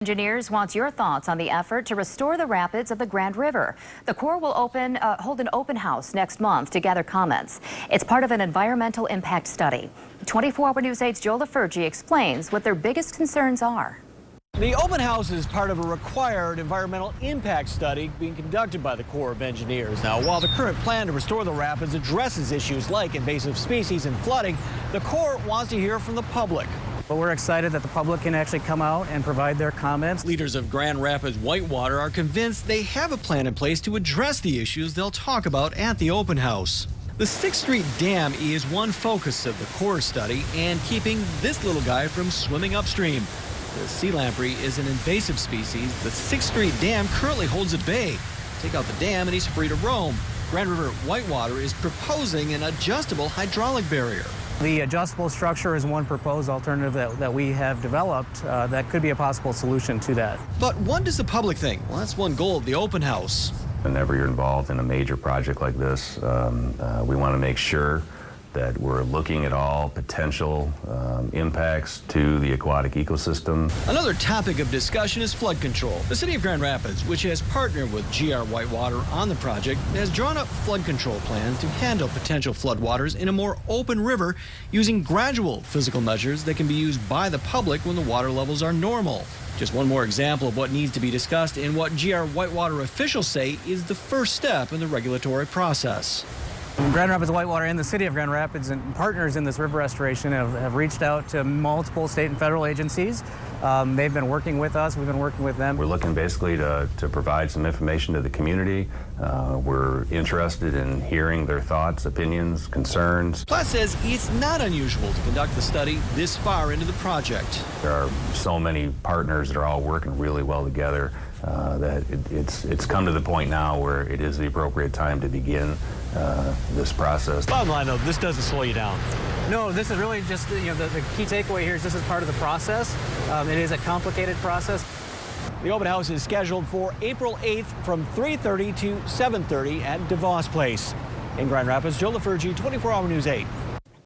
Engineers wants your thoughts on the effort to restore the rapids of the Grand River. The Corps will hold an open house next month to gather comments. It's part of an environmental impact study. 24-Hour News 8's Joe LaFurgey explains what their biggest concerns are. The open house is part of a required environmental impact study being conducted by the Corps of Engineers. Now, while the current plan to restore the rapids addresses issues like invasive species and flooding, the Corps wants to hear from the public. But we're excited that the public can actually come out and provide their comments. Leaders of Grand Rapids Whitewater are convinced they have a plan in place to address the issues they'll talk about at the open house. The 6th Street Dam is one focus of the Corps study and keeping this little guy from swimming upstream. The sea lamprey is an invasive species the 6th Street Dam currently holds at bay. Take out the dam and he's free to roam. Grand River Whitewater is proposing an adjustable hydraulic barrier. The adjustable structure is one proposed alternative that we have developed that could be a possible solution to that. But what does the public think? Well, that's one goal of the open house. Whenever you're involved in a major project like this, we want to make sure that we're looking at all potential impacts to the aquatic ecosystem. Another topic of discussion is flood control. The city of Grand Rapids, which has partnered with GR Whitewater on the project, has drawn up flood control plans to handle potential floodwaters in a more open river using gradual physical measures that can be used by the public when the water levels are normal. Just one more example of what needs to be discussed and what GR Whitewater officials say is the first step in the regulatory process. Grand Rapids Whitewater and the city of Grand Rapids and partners in this river restoration have reached out to multiple state and federal agencies. They've been working with us. We've been working with them. We're looking basically to provide some information to the community. We're interested in hearing their thoughts, opinions, concerns. Platt says it's not unusual to conduct the study this far into the project. There are so many partners that are all working really well together that it's come to the point now where it is the appropriate time to begin this process. Bottom line, though, this doesn't slow you down. No, this is really just, the key takeaway here is this is part of the process. It is a complicated process. The open house is scheduled for April 8th from 3:30 to 7:30 at DeVos Place. In Grand Rapids, Joe LaFurgey, 24-Hour News 8.